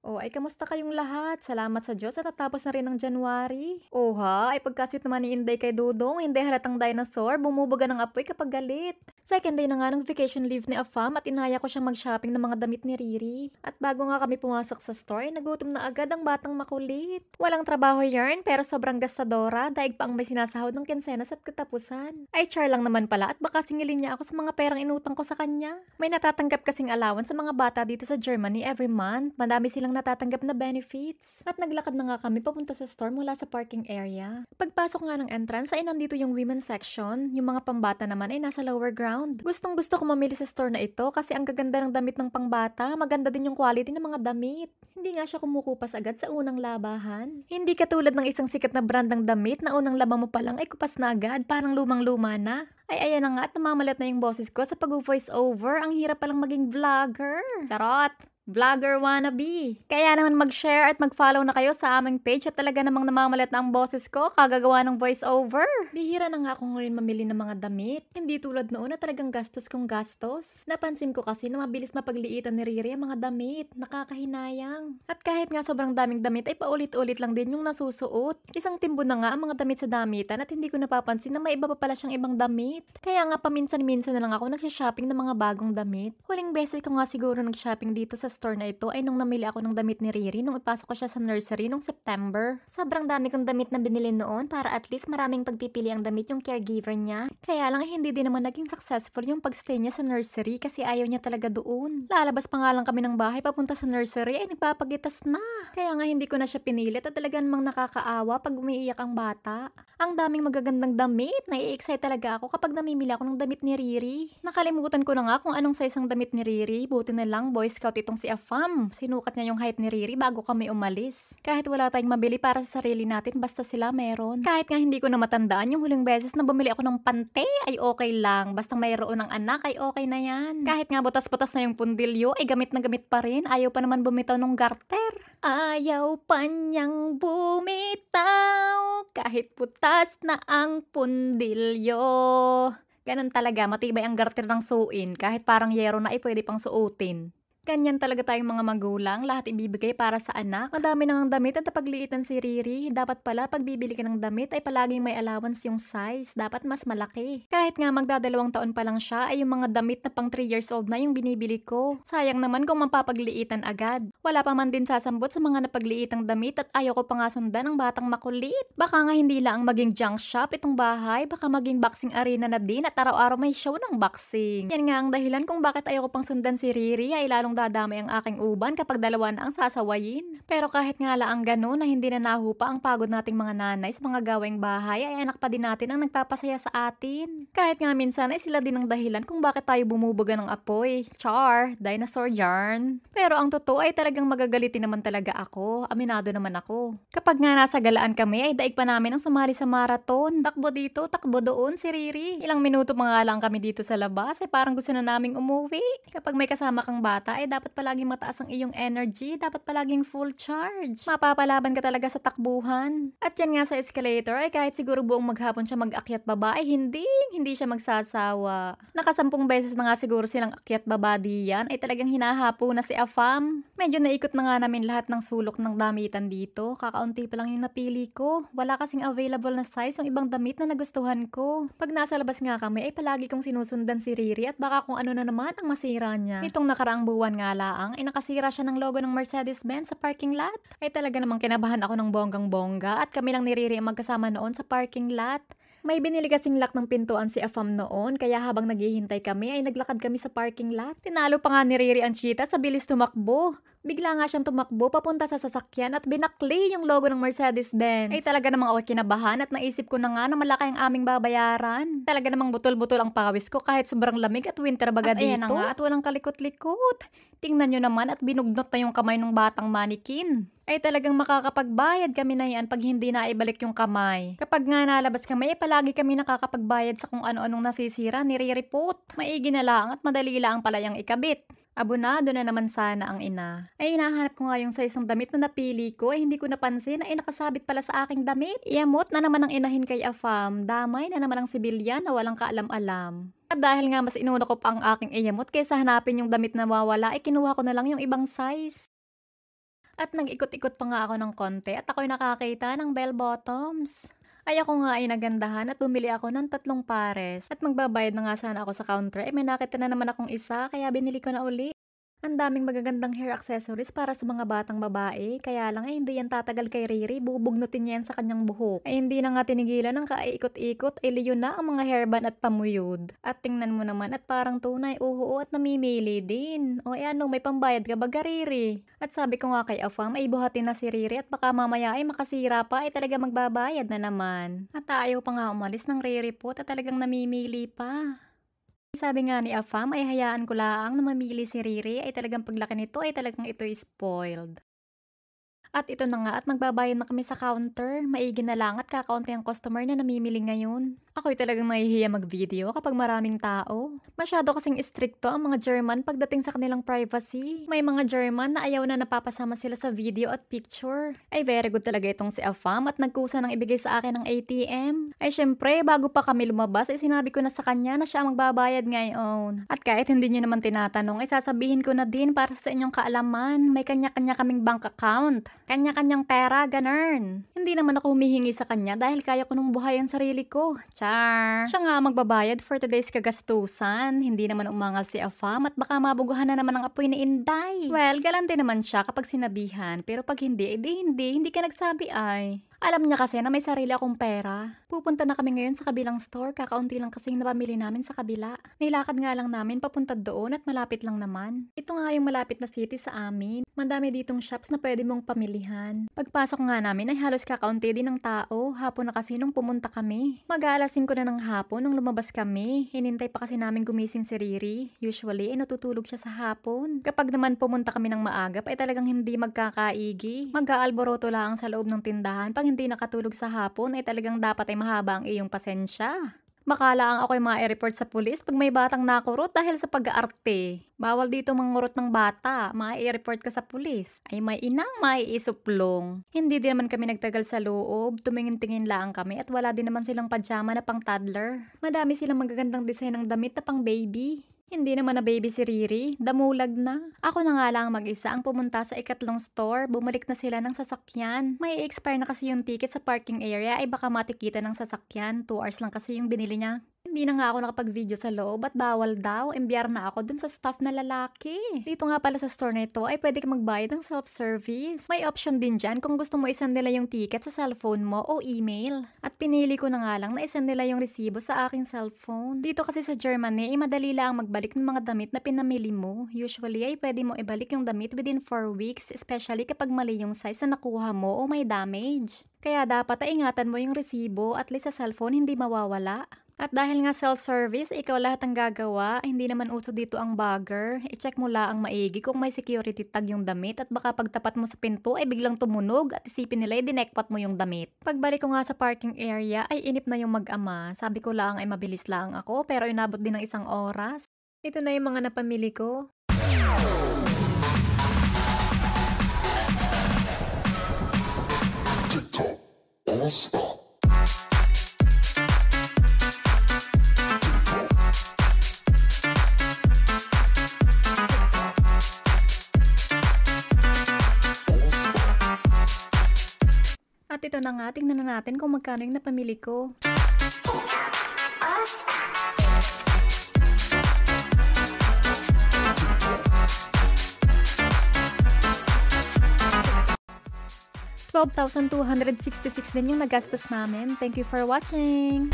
Oh, ay kamusta kayong lahat? Salamat sa Diyos at tatapos na rin ng January. Oh ha, ay pagkasweet naman ni Inday kay Dudong, hindi halatang dinosaur, bumubuga ng apoy kapag galit. Second day na nga ng vacation leave ni Afam at inaya ko siyang mag-shopping ng mga damit ni Riri. At bago nga kami pumasok sa store, nagutom na agad ang batang makulit. Walang trabaho yarn pero sobrang gastadora, daig pa ang may sinasahod ng kinsenas at katapusan. Ay char lang naman pala at baka singilin niya ako sa mga perang inutang ko sa kanya. May natatanggap kasing allowance sa mga bata dito sa Germany every month. Madami silang natatanggap na benefits. At naglakad na nga kami papunta sa store mula sa parking area. Pagpasok nga ng entrance ay nandito yung women's section. Yung mga pambata naman ay nasa lower ground. Gustong gusto ko mamili sa store na ito kasi ang gaganda ng damit ng pangbata. Maganda din yung quality ng mga damit. Hindi nga siya kumukupas agad sa unang labahan. Hindi katulad ng isang sikat na brand ng damit na unang laban mo pa lang ay kupas na agad, parang lumang-luma na. Ay ayan na nga at namamalat na yung boses ko sa pag-voice over. Ang hirap palang maging vlogger. Charot! Vlogger wannabe. Kaya naman mag-share at mag-follow na kayo sa aming page at talaga namang namamalat na ang boses ko kagagawa ng voice over. Bihira na nga ako ngayon mamili ng mga damit. Hindi tulad noon na talagang gastos kong gastos. Napansin ko kasi na mabilis mapagliitan ni Riri ang mga damit. Nakakahinayang. At kahit nga sobrang daming damit ay paulit-ulit lang din yung nasusuot. Isang timbo na nga ang mga damit sa damitan at hindi ko napapansin na may iba pa pala siyang ibang damit. Kaya nga paminsan-minsan na lang ako nagsha-shopping ng mga bagong damit. Huling beses ko nga siguro nag-shopping dito sa store na ito ay nung namili ako ng damit ni Riri nung ipasok ko siya sa nursery nung September. Sobrang dami kong damit na binili noon para at least maraming pagpipili ang damit yung caregiver niya. Kaya lang hindi din naman naging successful yung pagstay niya sa nursery kasi ayaw niya talaga doon. Lalabas pa nga lang kami ng bahay papunta sa nursery ay nagpapagitas na. Kaya nga hindi ko na siya pinilit at talagang mang nakakaawa pag umiiyak ang bata. Ang daming magagandang damit, nai-excite talaga ako kapag namimili ako ng damit ni Riri. Nakalimutan ko na nga kung anong size ang damit ni Riri, buti na lang Boy Scout itong si Afam. Sinukat niya yung height ni Riri bago kami umalis. Kahit wala tayong mabili para sa sarili natin, basta sila meron. Kahit nga hindi ko na matandaan yung huling beses na bumili ako ng pante, ay okay lang. Basta mayroon ng anak, ay okay na yan. Kahit nga butas-butas na yung pundilyo, ay gamit na gamit pa rin. Ayaw pa naman bumitaw ng garter. Ayaw pa niyang bumitaw kahit putas na ang pundilyo. Ganon talaga, matibay ang garter ng suin. Kahit parang yero na ay pwede pang suotin. Ganyan talaga tayong mga magulang, lahat ibibigay para sa anak. Madami nang damit at napagliitan si Riri. Dapat pala pag bibili ka ng damit ay palaging may allowance yung size. Dapat mas malaki. Kahit nga magdadalawang taon pa lang siya ay yung mga damit na pang 3 years old na yung binibili ko. Sayang naman kung mapapagliitan agad. Wala pa man din sasambot sa mga napagliitang damit at ayaw ko pa nga sundan ng batang makulit. Baka nga hindi lang maging junk shop itong bahay, baka maging boxing arena na din at araw-araw may show ng boxing. Yan nga ang dahilan kung bakit ayaw ko pang sundan si Riri ay lalong dadamay ang aking uban kapag dalawa na ang sasawayin. Pero kahit nga lang ganun na hindi na nahupa ang pagod nating mga nanay sa mga gawaing bahay ay anak pa din natin ang nagpapasaya sa atin. Kahit nga minsan ay sila din ang dahilan kung bakit tayo bumubuga ng apoy. Char, dinosaur yarn. Pero ang totoo ay talagang magagalitin naman talaga ako. Aminado naman ako. Kapag nga nasa galaan kami ay daig pa namin ang sumali sa marathon. Takbo dito, takbo doon si Riri. Ilang minuto mga lang kami dito sa labas ay parang gusto na naming umuwi. Kapag may kasama kang bata ay dapat palaging mataas ang iyong energy, dapat palaging full charge. Mapapalaban ka talaga sa takbuhan. At yan nga sa escalator ay kahit siguro buong maghapon siya mag-akyat baba ay hindi siya magsasawa. Nakasampung beses na nga siguro silang akyat baba diyan ay talagang hinahapo na si Afam. Medyo naikot na nga namin lahat ng sulok ng damitan dito. Kakaunti pa lang yung napili ko. Wala kasing available na size yung ibang damit na nagustuhan ko. Pag nasa labas nga kami ay palagi kong sinusundan si Riri at baka kung ano na naman ang masira niya. Itong nakaraang buwan nga laang ay nakasira siya ng logo ng Mercedes-Benz sa parking lot. Ay talaga namang kinabahan ako ng bonggang-bongga at kami lang ni Riri ang magkasama noon sa parking lot. May binili kasing lock ng pintuan si Afam noon kaya habang naghihintay kami ay naglakad kami sa parking lot. Tinalo pa nga ni Riri ang cheetah sa bilis tumakbo. Bigla nga siyang tumakbo papunta sa sasakyan at binakli yung logo ng Mercedes-Benz. Ay talaga namang ako kinabahan at naisip ko na nga na malaki ang aming babayaran. Talaga namang butol-butol ang pawis ko kahit sobrang lamig at winter baga at dito. Ayan na nga at walang kalikot-likot. Tingnan nyo naman at binugnot na yung kamay ng batang manikin. Ay talagang makakapagbayad kami na yan pag hindi na ibalik yung kamay. Kapag nga nalabas kami, ay palagi kami nakakapagbayad sa kung ano-anong nasisira, nire-report. Maigi na lang at madali lang pala yung ikabit. Abonado na naman sana ang ina. Ay hinahanap ko nga yung size ng damit na napili ko ay hindi ko napansin ay nakasabit pala sa aking damit. Iamot na naman ang inahin kay Afam. Damay na naman ang sibilyan na walang kaalam-alam. At dahil nga mas inuna ko pa ang aking iyamot kaysa hanapin yung damit na mawala ay kinuha ko na lang yung ibang size. At nag-ikot-ikot pa nga ako ng konti at ako'y nakakita ng bell bottoms. Ay ako nga ay nagandahan at bumili ako ng 3 pares. At magbabayad na nga sana ako sa counter, may nakita na naman akong isa kaya binili ko na uli. Ang daming magagandang hair accessories para sa mga batang babae, kaya lang hindi yan tatagal kay Riri, bubugnutin niya yan sa kanyang buhok. Ay hindi na nga tinigilan ng kaikot-ikot, ay liyo na ang mga hairband at pamuyod. At tingnan mo naman at parang tunay, uho at namimili din. O ano, may pambayad ka ba Riri? At sabi ko nga kay Afam, ay buhatin na si Riri at baka mamaya ay makasira pa, ay talaga magbabayad na naman. At ayaw pa nga umalis ng Riri po at talagang namimili pa. Sabi nga ni Afam ay hayaan ko laang na mamili si Riri ay talagang paglaki nito ay talagang ito spoiled. At ito na nga at magbabayad na kami sa counter. Maigi na lang at kakaunti ang customer na namimili ngayon. Ako'y talagang nahihiya mag-video kapag maraming tao. Masyado kasing istrikto ang mga German pagdating sa kanilang privacy. May mga German na ayaw na napapasama sila sa video at picture. Ay very good talaga itong si Afam at nagkusa ng ibigay sa akin ng ATM. Ay syempre, bago pa kami lumabas ay sinabi ko na sa kanya na siya ang magbabayad ngayon. At kahit hindi niyo naman tinatanong ay sasabihin ko na din para sa inyong kaalaman. May kanya-kanya kaming bank account. Kanya-kanyang pera, ganun. Hindi naman ako humihingi sa kanya dahil kaya ko nung buhayan sarili ko. Char! Siya nga magbabayad for today's kagastusan. Hindi naman umangal si Afam at baka mabuguhan na naman ang apoy ni Inday. Well, galante naman siya kapag sinabihan. Pero pag hindi, hindi ka nagsabi ay. Alam niya kasi na may sarili akong pera. Pupunta na kami ngayon sa kabilang store, kakaunti lang kasing napamili namin sa kabila. Nilakad nga lang namin papunta doon at malapit lang naman. Ito nga yung malapit na city sa amin. Madami ditong shops na pwede mong pamilihan. Pagpasok nga namin ay halos kakaunti din ng tao. Hapon na kasi nung pumunta kami. Mag-aalas 5 na ng hapon nung lumabas kami. Hinintay pa kasi namin gumising si Riri. Usually ay natutulog siya sa hapon. Kapag naman pumunta kami ng maagap ay talagang hindi magkakaigi. Mag-aalboroto lang sa loob ng tindahan. Pag hindi nakatulog sa hapon ay talagang dapat ay mahaba ang iyong pasensya. Baka lang ako'y ma-report sa pulis pag may batang nakurot dahil sa pag-aarte. Bawal dito mangurot ng bata, ma-report ka sa pulis. Ay may inang maiisuplong. Hindi din naman kami nagtagal sa loob, tumingin-tingin lang kami at wala din naman silang pajama na pang toddler. Madami silang magagandang design ng damit na pang baby. Hindi naman na baby si Riri, damulag na. Ako na nga lang mag-isa ang pumunta sa ikatlong store, bumalik na sila ng sasakyan. May expire na kasi yung ticket sa parking area ay baka matikita ng sasakyan, 2 hours lang kasi yung binili niya. Hindi na nga ako nakapag-video sa loob at bawal daw, imbiyar na ako dun sa staff na lalaki. Dito nga pala sa store na ito ay pwede ka magbayad ng self-service. May option din dyan kung gusto mo isend nila yung ticket sa cellphone mo o email. At pinili ko na nga lang na isend nila yung resibo sa aking cellphone. Dito kasi sa Germany ay madali lang magbalik ng mga damit na pinamili mo. Usually ay pwede mo ibalik yung damit within 4 weeks, especially kapag mali yung size na nakuha mo o may damage. Kaya dapat ay ingatan mo yung resibo at least sa cellphone hindi mawawala. At dahil nga self-service, ikaw lahat ang gagawa, hindi naman uso dito ang bagger. I-check mo lang ang maigi kung may security tag yung damit at baka pagtapat mo sa pinto ay biglang tumunog at isipin nila ay dinekpat mo yung damit. Pagbalik ko nga sa parking area ay inip na yung mag-ama. Sabi ko lang ay mabilis lang ako pero inabot din ng 1 oras. Ito na yung mga napamili ko. TikTok All-Star. At ito na nga, tingnan na natin kung magkano yung napamili ko. $12,266 din yung nagastos namin. Thank you for watching!